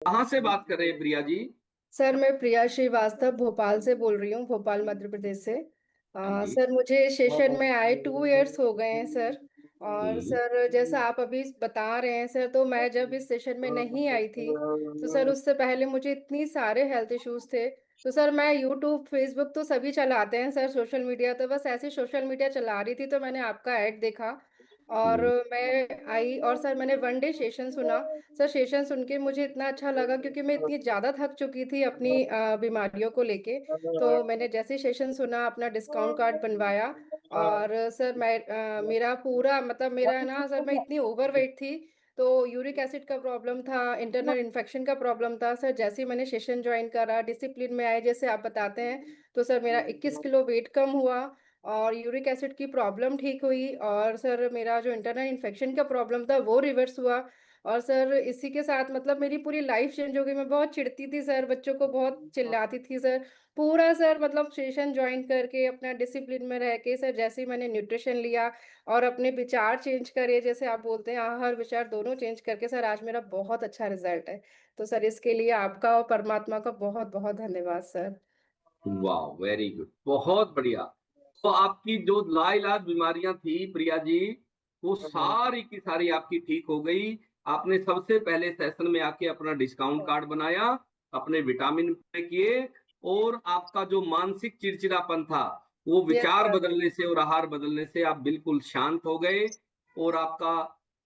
कहाँ से बात कर रहे हैं प्रिया जी? सर मैं प्रिया श्रीवास्तव भोपाल से बोल रही हूँ, भोपाल मध्य प्रदेश से। हाँ जी। सर मुझे सेशन में आए 2 इयर्स हो गए हैं सर। और हम्म। सर जैसा आप अभी बता रहे हैं सर, तो मैं जब इस सेशन में नहीं आई थी तो सर उससे पहले मुझे इतनी सारे हेल्थ इश्यूज थे। तो सर मैं यूट्यूब फेसबुक तो सभी चलाते हैं सर, सोशल मीडिया, तो बस ऐसे सोशल मीडिया चला रही थी तो मैंने आपका ऐड देखा और हम्म। मैं आई और सर मैंने 1 डे सेशन सुना। सर सेशन सुन के मुझे इतना अच्छा लगा क्योंकि मैं इतनी ज़्यादा थक चुकी थी अपनी बीमारियों को लेके। तो मैंने जैसे ही सेशन सुना अपना डिस्काउंट कार्ड बनवाया। और सर मेरा पूरा मतलब मेरा ना सर, मैं इतनी ओवरवेट थी तो यूरिक एसिड का प्रॉब्लम था, इंटरनल इन्फेक्शन का प्रॉब्लम था। सर जैसे ही मैंने सेशन ज्वाइन करा, डिसिप्लिन में आए जैसे आप बताते हैं, तो सर मेरा 21 किलो वेट कम हुआ और यूरिक एसिड की प्रॉब्लम ठीक हुई और सर मेरा जो इंटरनल इन्फेक्शन का प्रॉब्लम था वो रिवर्स हुआ। और सर इसी के साथ मतलब मेरी पूरी लाइफ चेंज हो गई। मैं बहुत चिढ़ती थी सर, बच्चों को बहुत चिल्लाती थी सर। पूरा सर मतलब सेशन जॉइन करके अपना डिसिप्लिन में रह के सर जैसे ही मैंने न्यूट्रिशन लिया और अपने विचार चेंज करे, जैसे आप बोलते हैं आहार विचार दोनों चेंज करके सर आज मेरा बहुत अच्छा रिजल्ट है। तो सर इसके लिए आपका और परमात्मा का बहुत-बहुत धन्यवाद सर। वाह, वेरी गुड, बहुत बढ़िया। तो आपकी जो लाइलाज बीमारियां थी प्रिया जी, वो सारी की सारी आपकी ठीक हो गई। आपने सबसे पहले सेशन में आके अपना डिस्काउंट कार्ड बनाया, अपने विटामिन पूरे किए, और आपका जो मानसिक चिड़चिड़ापन था, वो यस विचार सर। बदलने से और आहार बदलने से आप बिल्कुल शांत हो गए, और आपका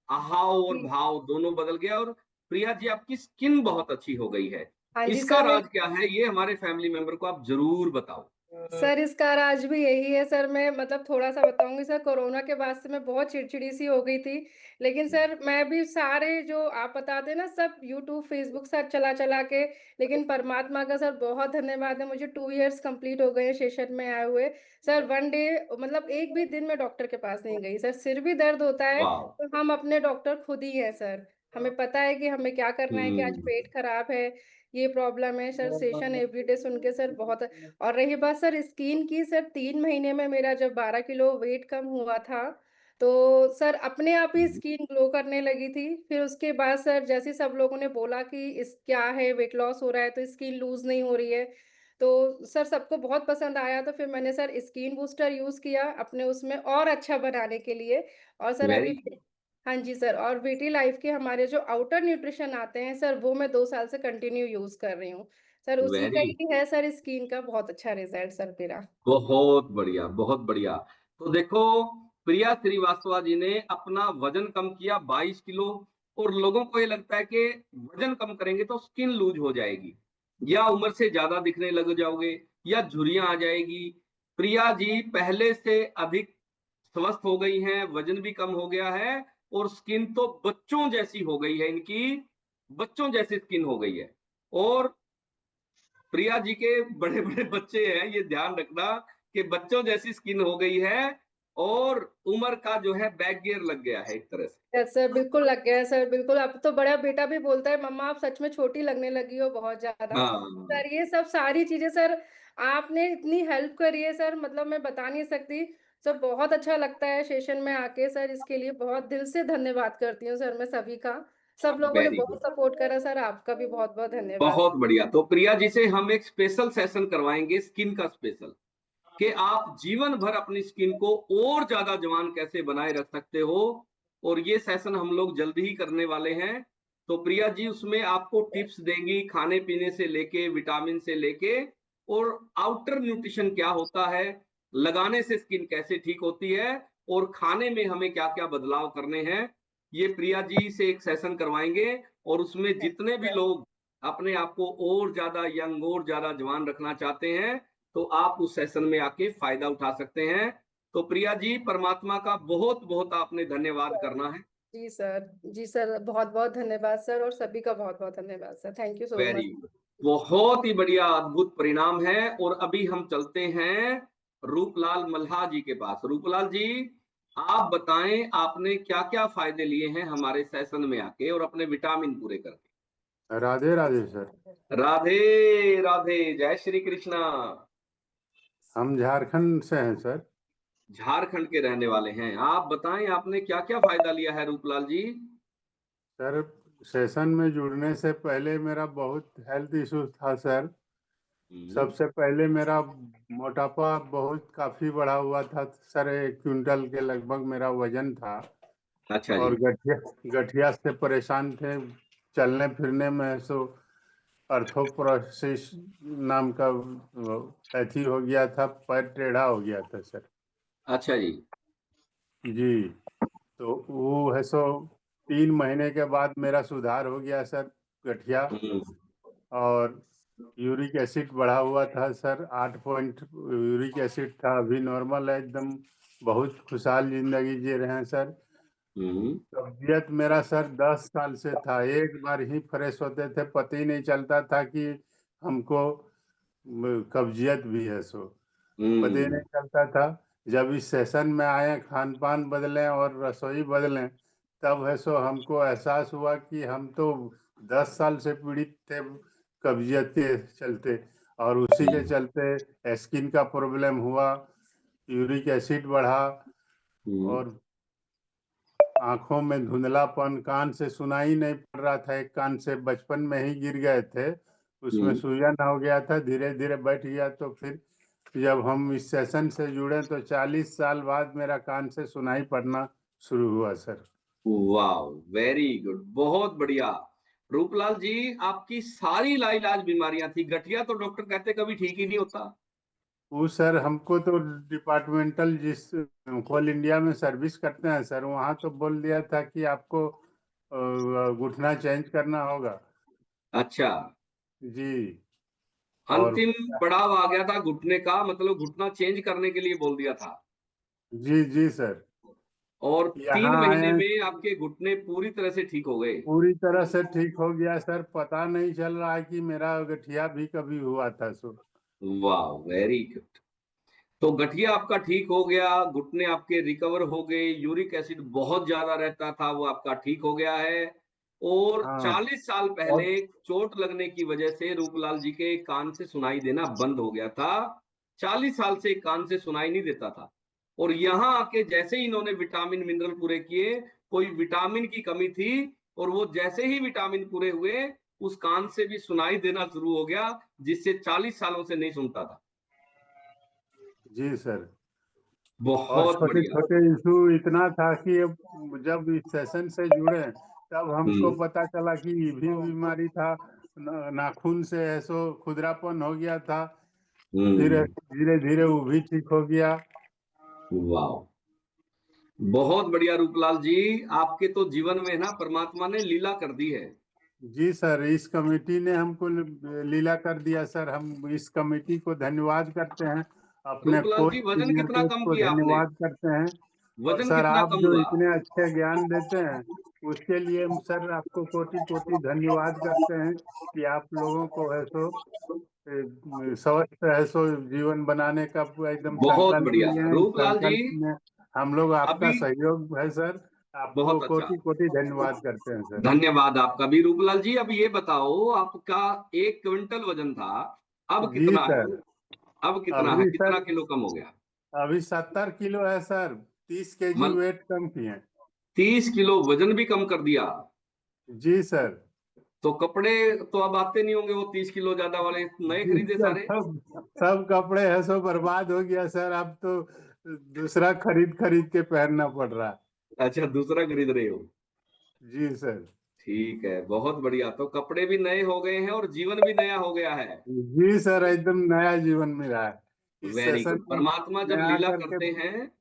आहाव और जी। भाव दोनों बदल गया। और प्रिया जी, आपकी स्किन बहुत अच्छी हो गई है। हाँ जी इसका सर। राज क्या है, ये हमारे फैमिली मेंबर को आप जरूर बताओ। सर इसका राज भी यही है सर, मैं मतलब थोड़ा-सा बताऊँगी सर। कोरोना के बाद से मैं बहुत चिड़चिड़ी सी हो गई थी। लेकिन सर मैं भी सारे जो आप बताते हैं ना सब यूट्यूब, फ़ेसबुक सब चला-चला के, लेकिन परमात्मा का सर बहुत धन्यवाद है, मुझे 2 इयर्स कंप्लीट हो गए हैं सेशन में आए हुए। सर 1 डे मतलब एक भी दिन मैं डॉक्टर के पास नहीं गई। सर सिर भी दर्द होता है वाह। तो हम अपने डॉक्टर खुद ही हैं सर। हमें पता है कि हमें क्या करना है, कि आज हुँ। पेट खराब है, ये प्रॉब्लम है। सर सेशन एवरीडे सुन के सर बहुत। और रही बात सर स्किन की, सर 3 महीने में मेरा जब 12 किलो वेट कम हुआ था, तो सर अपने आप ही हुँ। स्किन ग्लो करने लगी थी। फिर उसके बाद सर जैसे ही सब लोगों ने बोला कि इस क्या है, वेट लॉस हो रहा है तो स्किन लूज़ नहीं हो रही है। तो सर सबको बहुत पसंद आया तो फिर मैंने सर स्किन बूस्टर यूज़ किया अपने उसमें और अच्छा बनाने के लिए। और सर वेरी अभी गुड, हाँ जी सर, और वीटी लाइफ के हमारे जो आउटर न्यूट्रिशन आते हैं सर, वो मैं 2 साल से कंटिन्यू यूज़ कर रही हूँ। सर उसी का वेरी ही है सर स्किन का बहुत अच्छा रिज़ल्ट सर मेरा। बहुत बढ़िया, बहुत बढ़िया। तो देखो, प्रिया श्रीवास्तव जी ने अपना वज़न कम किया 22 किलो, और लोगों को ये लगता है कि वज़न कम करेंगे तो स्किन लूज़ हो जाएगी, या उम्र से ज़्यादा दिखने लग जाओगे, या झुर्रियाँ आ जाएगी। प्रिया जी पहले से अधिक स्वस्थ हो गई हैं, वज़न भी कम हो गया है, और स्किन तो बच्चों जैसी हो गई है इनकी, बच्चों जैसी स्किन हो गई है। और प्रिया जी के बड़े-बड़े बच्चे हैं, ये ध्यान रखना कि बच्चों जैसी स्किन हो गई है, और उम्र का जो है बैक गियर लग गया है एक तरह से। यस सर, बिल्कुल लग गया है सर, बिल्कुल। अब तो बड़ा बेटा भी बोलता है, मम्मा आप सच में छोटी लगने लगी हो बहुत ज़्यादा। हाँ, सर ये सब सारी चीज़ें सर आपने इतनी हेल्प करी है सर, मतलब मैं बता नहीं सकती। सर बहुत अच्छा लगता है सेशन में आके सर, इसके लिए बहुत दिल से धन्यवाद करती हूँ सर मैं सभी का। सब लोगों ने वेरी बहुत गुड। सपोर्ट करा सर, आपका भी बहुत-बहुत धन्यवाद। बहुत बढ़िया। तो प्रिया जी से हम एक स्पेशल सेशन करवाएँगे, स्किन का स्पेशल, कि आप जीवन भर अपनी स्किन को और ज़्यादा जवान कैसे बनाए रख सकते हो, और ये सेशन हम लोग जल्द ही करने वाले हैं। तो प्रिया जी उसमें आपको टिप्स देंगी, खाने-पीने से लेके, विटामिन से लेके, और आउटर न्यूट्रिशन क्या होता है, लगाने से स्किन कैसे ठीक होती है, और खाने में हमें क्या-क्या बदलाव करने हैं। ये प्रिया जी से एक सेशन करवाएँगे, और उसमें जितने भी सर लोग अपने आप को और ज़्यादा यंग और ज़्यादा जवान रखना चाहते हैं, तो आप उस सेशन में आके फ़ायदा उठा सकते हैं। तो प्रिया जी, परमात्मा का बहुत-बहुत आपने धन्यवाद करना है। जी सर, जी सर, बहुत-बहुत धन्यवाद सर और सभी का बहुत-बहुत धन्यवाद sir. Thank you so very much. Good. बहुत ही बढ़िया, अद्भुत परिणाम है। और अभी हम चलते हैं रूपलाल मल्हा जी के पास। रूपलाल जी, आप बताएँ, आपने क्या-क्या फ़ायदे लिए हैं हमारे सेशन में आके और अपने विटामिन पूरे करके? राधे राधे सर। राधे, राधे, जय श्री कृष्णा। हम झारखंड से हैं सर। झारखंड के रहने वाले हैं। आप बताएँ, आपने क्या-क्या फ़ायदा लिया है रूपलाल जी? सर सेशन में जुड़ने से पहले मेरा बहुत हेल्थ इश्यू था सर। सबसे पहले मेरा मोटापा बहुत काफी बढ़ा हुआ था सर, 1 क्विंटल के लगभग मेरा वजन था। अच्छा और जी। गठिया से परेशान थे, चलने फिरने में सो अर्थोप्रोसिस नाम का अथी हो गया था, पैर टेढ़ा हो गया था सर। अच्छा जी। जी, तो वो है सो 3 महीने के बाद मेरा सुधार हो गया सर, गठिया। और यूरिक एसिड बढ़ा हुआ था सर, 8 पॉइंट यूरिक एसिड था, अभी नॉर्मल है एकदम। बहुत खुशहाल जिंदगी जी रहे हैं सर। तबीयत मेरा सर 10 साल से था, एक बार ही फ्रेश होते थे, पता ही नहीं चलता था कि हमको कब्जियत भी है सो, पता ही नहीं चलता था। जब इस सेशन में आए, खान पान बदलें और रसोई बदलें, तब है सो हमको एहसास हुआ कि हम तो 10 साल से पीड़ित थे कब्जियत के चलते, और उसी के चलते स्किन का प्रॉब्लम हुआ, यूरिक एसिड बढ़ा, और आंखों में धुंधलापन, कान से सुनाई नहीं पड़ रहा था, एक कान से बचपन में ही गिर गए थे, उसमें सूजन हो गया था, धीरे धीरे बैठ गया। तो फिर जब हम इस सेशन से जुड़े तो 40 साल बाद मेरा कान से सुनाई पड़ना शुरू हुआ सर। वाह, वेरी गुड, बहुत बढ़िया। रूपलाल जी, आपकी सारी लाइलाज बीमारियां थी, गठिया तो डॉक्टर कहते कभी ठीक ही नहीं होता। वो सर हमको तो डिपार्टमेंटल जिस होल इंडिया में सर्विस करते हैं सर, वहाँ तो बोल दिया था कि आपको घुटना चेंज करना होगा। अच्छा। जी। और अंतिम पड़ाव आ गया था घुटने का, मतलब घुटना चेंज करने के लिए बोल दिया था। जी जी सर। और यहाँ 3 महीने आए, में आपके घुटने पूरी तरह से ठीक हो गए। पूरी तरह से ठीक हो गया सर, पता नहीं चल रहा है कि मेरा गठिया भी कभी हुआ था सो। वाह, वेरी गुड। तो गठिया आपका ठीक हो गया, घुटने आपके रिकवर हो गए, यूरिक एसिड बहुत ज्यादा रहता था वो आपका ठीक हो गया है। और हाँ। 40 साल और पहले चोट लगने की वजह से रूपलाल जी के कान से सुनाई देना बंद हो गया था। 40 साल से कान से सुनाई नहीं देता था। और यहाँ आके जैसे ही इन्होंने विटामिन मिनरल पूरे किए, कोई विटामिन की कमी थी, और वो जैसे ही विटामिन पूरे हुए, उस कान से भी सुनाई देना शुरू हो गया, जिससे 40 सालों से नहीं सुनता था। जी सर। और बहुत छोटे बढ़िया। छोटे इशू इतना था कि अब जब इस सेशन से जुड़े तब हमको पता चला कि ये भी बीमारी था, नाखून से ऐसो खुदरापन हो गया था, फिर धीरे धीरे वो भी ठीक हो गया। वाह, बहुत बढ़िया रूपलाल जी, आपके तो जीवन में ना परमात्मा ने लीला कर दी है। जी सर, इस कमेटी ने हमको लीला कर दिया सर, हम इस कमेटी को धन्यवाद करते हैं, अपने रूपलाल कोच जी, वजन सीनियर कितना कोच कम को किया आपने? धन्यवाद करते हैं। और वजन सर, कितना आप कम जो हुआ? इतने अच्छे ज्ञान देते हैं उसके लिए हम सर आपको कोटि कोटि धन्यवाद करते हैं कि आप लोगों को है सो स्वस्थ है सो जीवन बनाने का पूरा एकदम बहुत संकल्प बढ़िया लिए हैं। इस रूपलाल जी। संकल्प में हम लोग आपका अभी सहयोग है सर, आपको बहुत अच्छा, कोटि कोटि धन्यवाद करते हैं सर। धन्यवाद आपका भी। रूपलाल जी, अब ये बताओ, आपका 1 क्विंटल वजन था, अब जी कितना है? सर। अब कितना है, अभी कितना सर, किलो कम हो गया? अभी 70 किलो है सर, 30 केजी मल वेट कम किए। 30 किलो वजन भी कम कर दिया। जी सर। तो कपड़े तो अब आते नहीं होंगे वो 30 किलो ज्यादा वाले, नए जी खरीदे सर, सारे? सब सब कपड़े है सो बर्बाद हो गया सर, अब तो दूसरा खरीद खरीद के पहनना पड़ रहा है। अच्छा, दूसरा खरीद रहे हो। जी सर। ठीक है, बहुत बढ़िया। तो कपड़े भी नए हो गए हैं और जीवन भी नया हो गया है। जी सर, एकदम नया जीवन मिला है इस वेरी सेशन गुड। परमात्मा में जब लीला आकर के। करते हैं